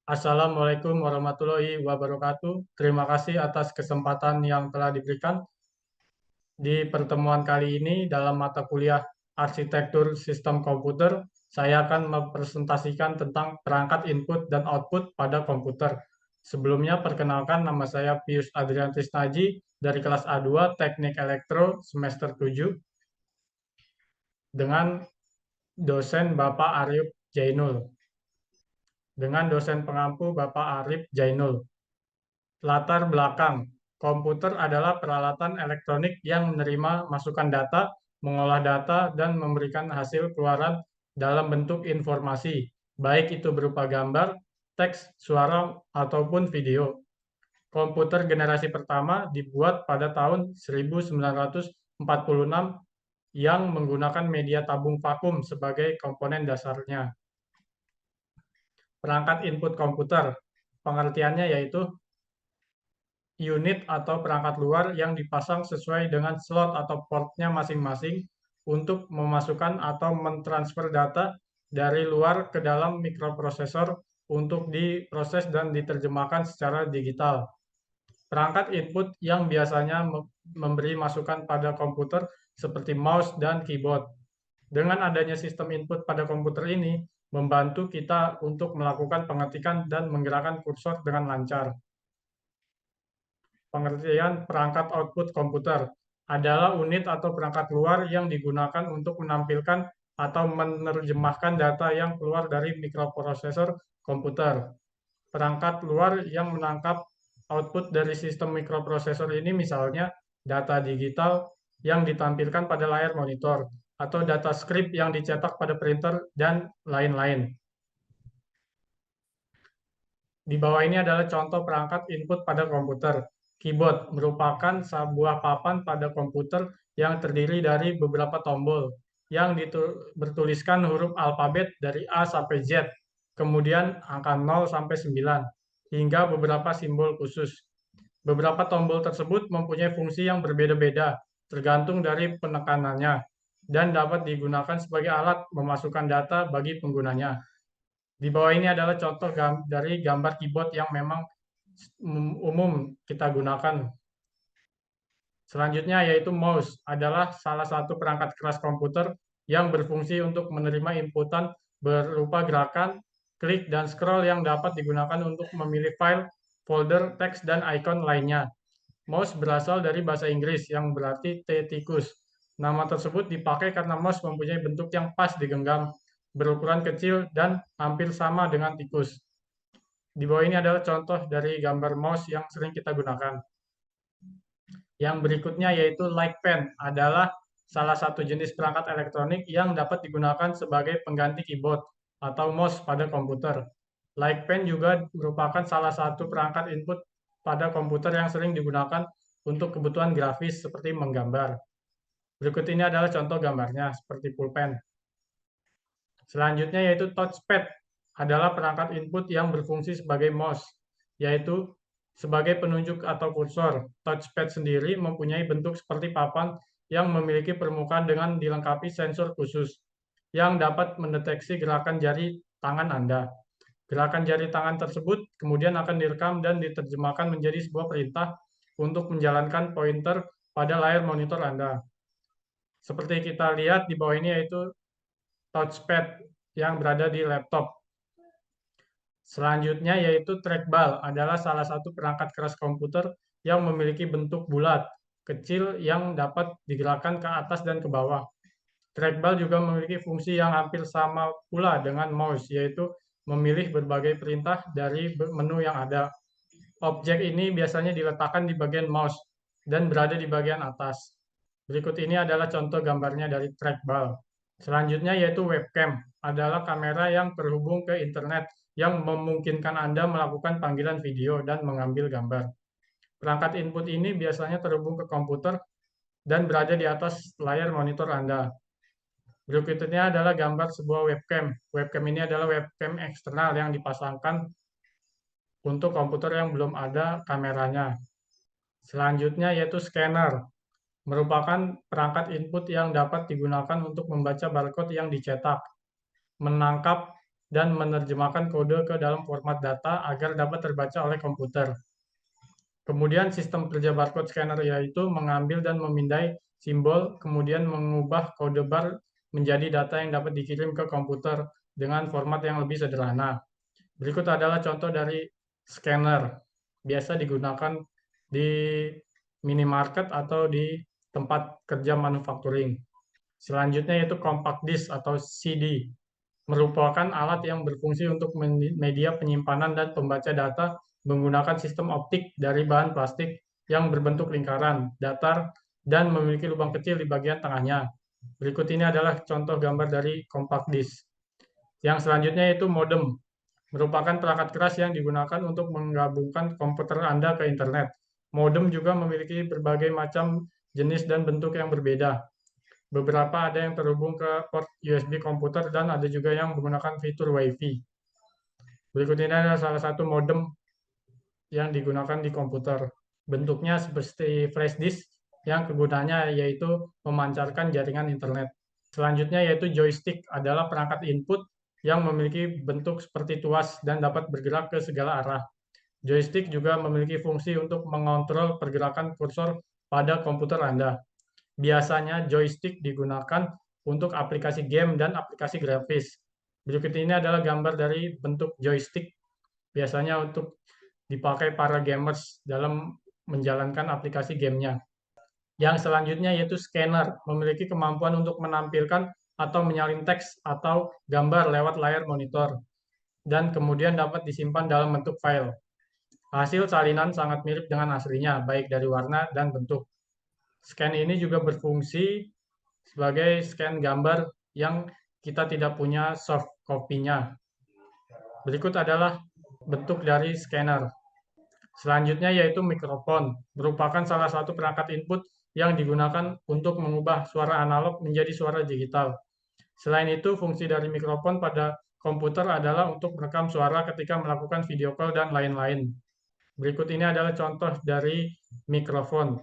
Assalamualaikum warahmatullahi wabarakatuh. Terima kasih atas kesempatan yang telah diberikan di pertemuan kali ini dalam mata kuliah Arsitektur Sistem Komputer. Saya akan mempresentasikan tentang perangkat input dan output pada komputer. Sebelumnya, perkenalkan nama saya Pius Adrian Tisnaji dari kelas A2 Teknik Elektro semester 7 dengan dosen Bapak Arif Jainul. Dengan dosen pengampu Bapak Arif Jainul. Latar belakang. Komputer adalah peralatan elektronik yang menerima masukan data, mengolah data, dan memberikan hasil keluaran dalam bentuk informasi, baik itu berupa gambar, teks, suara, ataupun video. Komputer generasi pertama dibuat pada tahun 1946 yang menggunakan media tabung vakum sebagai komponen dasarnya. Perangkat input komputer, pengertiannya yaitu unit atau perangkat luar yang dipasang sesuai dengan slot atau portnya masing-masing untuk memasukkan atau mentransfer data dari luar ke dalam mikroprosesor untuk diproses dan diterjemahkan secara digital. Perangkat input yang biasanya memberi masukan pada komputer seperti mouse dan keyboard. Dengan adanya sistem input pada komputer ini, membantu kita untuk melakukan pengetikan dan menggerakkan kursor dengan lancar. Pengertian perangkat output komputer adalah unit atau perangkat luar yang digunakan untuk menampilkan atau menerjemahkan data yang keluar dari mikroprosesor komputer. Perangkat luar yang menangkap output dari sistem mikroprosesor ini misalnya data digital yang ditampilkan pada layar monitor, atau data script yang dicetak pada printer, dan lain-lain. Di bawah ini adalah contoh perangkat input pada komputer. Keyboard merupakan sebuah papan pada komputer yang terdiri dari beberapa tombol yang bertuliskan huruf alfabet dari A sampai Z, kemudian angka 0 sampai 9, hingga beberapa simbol khusus. Beberapa tombol tersebut mempunyai fungsi yang berbeda-beda, tergantung dari penekanannya, dan dapat digunakan sebagai alat memasukkan data bagi penggunanya. Di bawah ini adalah contoh dari gambar keyboard yang memang umum kita gunakan. Selanjutnya yaitu mouse adalah salah satu perangkat keras komputer yang berfungsi untuk menerima inputan berupa gerakan, klik, dan scroll yang dapat digunakan untuk memilih file, folder, teks, dan icon lainnya. Mouse berasal dari bahasa Inggris yang berarti tikus. Nama tersebut dipakai karena mouse mempunyai bentuk yang pas digenggam, berukuran kecil, dan hampir sama dengan tikus. Di bawah ini adalah contoh dari gambar mouse yang sering kita gunakan. Yang berikutnya yaitu light pen adalah salah satu jenis perangkat elektronik yang dapat digunakan sebagai pengganti keyboard atau mouse pada komputer. Light pen juga merupakan salah satu perangkat input pada komputer yang sering digunakan untuk kebutuhan grafis seperti menggambar. Berikut ini adalah contoh gambarnya seperti pulpen. Selanjutnya yaitu touchpad adalah perangkat input yang berfungsi sebagai mouse, yaitu sebagai penunjuk atau kursor. Touchpad sendiri mempunyai bentuk seperti papan yang memiliki permukaan dengan dilengkapi sensor khusus yang dapat mendeteksi gerakan jari tangan Anda. Gerakan jari tangan tersebut kemudian akan direkam dan diterjemahkan menjadi sebuah perintah untuk menjalankan pointer pada layar monitor Anda. Seperti kita lihat di bawah ini yaitu touchpad yang berada di laptop. Selanjutnya yaitu trackball adalah salah satu perangkat keras komputer yang memiliki bentuk bulat, kecil yang dapat digerakkan ke atas dan ke bawah. Trackball juga memiliki fungsi yang hampir sama pula dengan mouse, yaitu memilih berbagai perintah dari menu yang ada. Objek ini biasanya diletakkan di bagian mouse dan berada di bagian atas. Berikut ini adalah contoh gambarnya dari trackball. Selanjutnya yaitu webcam, adalah kamera yang terhubung ke internet yang memungkinkan Anda melakukan panggilan video dan mengambil gambar. Perangkat input ini biasanya terhubung ke komputer dan berada di atas layar monitor Anda. Berikutnya adalah gambar sebuah webcam. Webcam ini adalah webcam eksternal yang dipasangkan untuk komputer yang belum ada kameranya. Selanjutnya yaitu scanner, merupakan perangkat input yang dapat digunakan untuk membaca barcode yang dicetak, menangkap dan menerjemahkan kode ke dalam format data agar dapat terbaca oleh komputer. Kemudian sistem kerja barcode scanner yaitu mengambil dan memindai simbol, kemudian mengubah kode bar menjadi data yang dapat dikirim ke komputer dengan format yang lebih sederhana. Berikut adalah contoh dari scanner. Biasa digunakan di minimarket atau di tempat kerja manufacturing. Selanjutnya yaitu compact disc atau CD, merupakan alat yang berfungsi untuk media penyimpanan dan pembaca data menggunakan sistem optik dari bahan plastik yang berbentuk lingkaran, datar, dan memiliki lubang kecil di bagian tengahnya. Berikut ini adalah contoh gambar dari compact disc. Yang selanjutnya yaitu modem, merupakan perangkat keras yang digunakan untuk menggabungkan komputer Anda ke internet. Modem juga memiliki berbagai macam jenis dan bentuk yang berbeda. Beberapa ada yang terhubung ke port USB komputer dan ada juga yang menggunakan fitur Wi-Fi. Berikut ini adalah salah satu modem yang digunakan di komputer. Bentuknya seperti flash disk yang kegunaannya yaitu memancarkan jaringan internet. Selanjutnya yaitu joystick adalah perangkat input yang memiliki bentuk seperti tuas dan dapat bergerak ke segala arah. Joystick juga memiliki fungsi untuk mengontrol pergerakan kursor pada komputer Anda. Biasanya joystick digunakan untuk aplikasi game dan aplikasi grafis. Berikut ini adalah gambar dari bentuk joystick, biasanya untuk dipakai para gamers dalam menjalankan aplikasi gamenya. Yang selanjutnya yaitu scanner, memiliki kemampuan untuk menampilkan atau menyalin teks atau gambar lewat layar monitor, dan kemudian dapat disimpan dalam bentuk file. Hasil salinan sangat mirip dengan aslinya, baik dari warna dan bentuk. Scan ini juga berfungsi sebagai scan gambar yang kita tidak punya soft copy-nya. Berikut adalah bentuk dari scanner. Selanjutnya yaitu mikrofon, merupakan salah satu perangkat input yang digunakan untuk mengubah suara analog menjadi suara digital. Selain itu, fungsi dari mikrofon pada komputer adalah untuk merekam suara ketika melakukan video call dan lain-lain. Berikut ini adalah contoh dari mikrofon.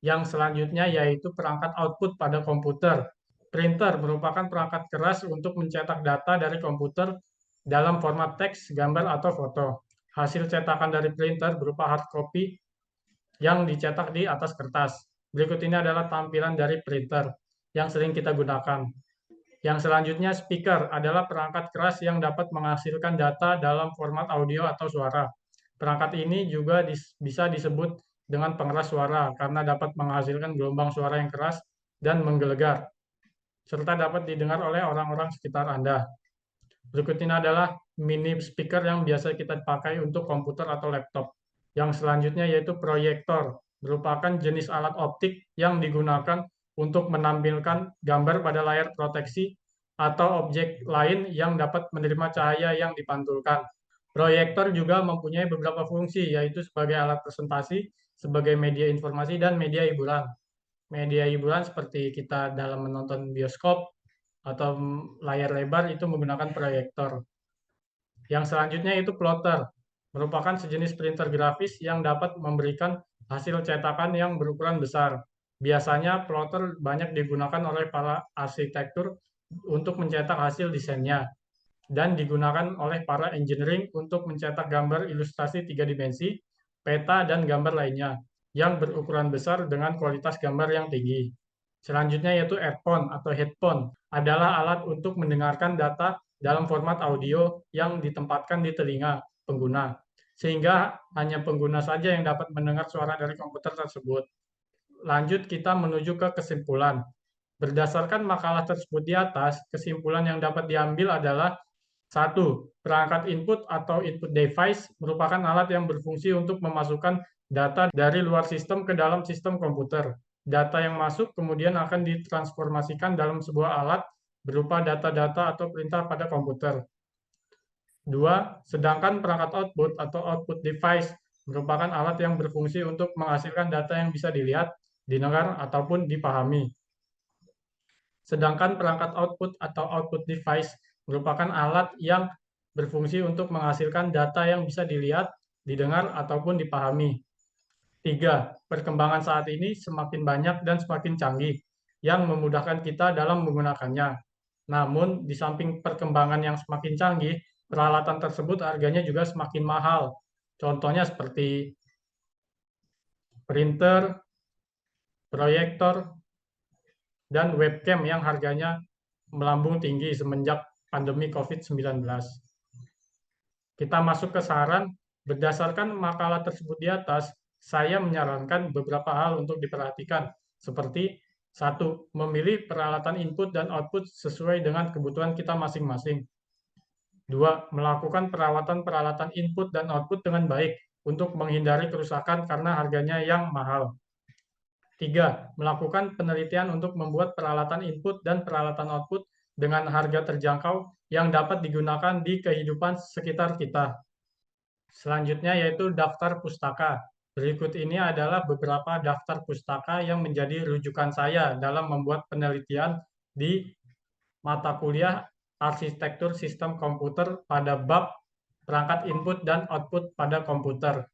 Yang selanjutnya yaitu perangkat output pada komputer. Printer merupakan perangkat keras untuk mencetak data dari komputer dalam format teks, gambar, atau foto. Hasil cetakan dari printer berupa hard copy yang dicetak di atas kertas. Berikut ini adalah tampilan dari printer yang sering kita gunakan. Yang selanjutnya speaker adalah perangkat keras yang dapat menghasilkan data dalam format audio atau suara. Perangkat ini juga bisa disebut dengan pengeras suara karena dapat menghasilkan gelombang suara yang keras dan menggelegar, serta dapat didengar oleh orang-orang sekitar Anda. Berikut ini adalah mini speaker yang biasa kita pakai untuk komputer atau laptop. Yang selanjutnya yaitu proyektor, merupakan jenis alat optik yang digunakan untuk menampilkan gambar pada layar proteksi atau objek lain yang dapat menerima cahaya yang dipantulkan. Proyektor juga mempunyai beberapa fungsi, yaitu sebagai alat presentasi, sebagai media informasi, dan media hiburan. Media hiburan seperti kita dalam menonton bioskop atau layar lebar itu menggunakan proyektor. Yang selanjutnya itu plotter, merupakan sejenis printer grafis yang dapat memberikan hasil cetakan yang berukuran besar. Biasanya plotter banyak digunakan oleh para arsitektur untuk mencetak hasil desainnya, dan digunakan oleh para engineering untuk mencetak gambar ilustrasi 3 dimensi, peta, dan gambar lainnya yang berukuran besar dengan kualitas gambar yang tinggi. Selanjutnya yaitu earphone atau headphone, adalah alat untuk mendengarkan data dalam format audio yang ditempatkan di telinga pengguna, sehingga hanya pengguna saja yang dapat mendengar suara dari komputer tersebut. Lanjut kita menuju ke kesimpulan. Berdasarkan makalah tersebut di atas, kesimpulan yang dapat diambil adalah 1. Perangkat input atau input device merupakan alat yang berfungsi untuk memasukkan data dari luar sistem ke dalam sistem komputer. Data yang masuk kemudian akan ditransformasikan dalam sebuah alat berupa data-data atau perintah pada komputer. 2. Sedangkan perangkat output atau output device merupakan alat yang berfungsi untuk menghasilkan data yang bisa dilihat, didengar, ataupun dipahami. Sedangkan perangkat output atau output device merupakan alat yang berfungsi untuk menghasilkan data yang bisa dilihat, didengar, ataupun dipahami. 3. Perkembangan saat ini semakin banyak dan semakin canggih, yang memudahkan kita dalam menggunakannya. Namun, di samping perkembangan yang semakin canggih, peralatan tersebut harganya juga semakin mahal. Contohnya seperti printer, proyektor, dan webcam yang harganya melambung tinggi semenjak pandemi COVID-19. Kita masuk ke saran, berdasarkan makalah tersebut di atas, saya menyarankan beberapa hal untuk diperhatikan, seperti satu, memilih peralatan input dan output sesuai dengan kebutuhan kita masing-masing. Dua, melakukan perawatan peralatan input dan output dengan baik untuk menghindari kerusakan karena harganya yang mahal. Tiga, melakukan penelitian untuk membuat peralatan input dan peralatan output dengan harga terjangkau yang dapat digunakan di kehidupan sekitar kita. Selanjutnya yaitu daftar pustaka. Berikut ini adalah beberapa daftar pustaka yang menjadi rujukan saya dalam membuat penelitian di mata kuliah Arsitektur Sistem Komputer pada bab perangkat input dan output pada komputer.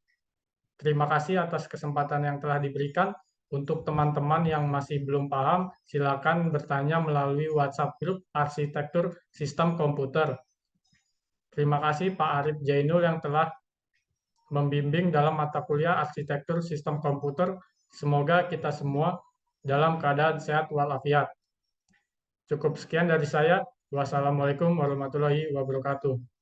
Terima kasih atas kesempatan yang telah diberikan. Untuk teman-teman yang masih belum paham, silakan bertanya melalui WhatsApp grup Arsitektur Sistem Komputer. Terima kasih Pak Arif Jainul yang telah membimbing dalam mata kuliah Arsitektur Sistem Komputer. Semoga kita semua dalam keadaan sehat walafiat. Cukup sekian dari saya. Wassalamualaikum warahmatullahi wabarakatuh.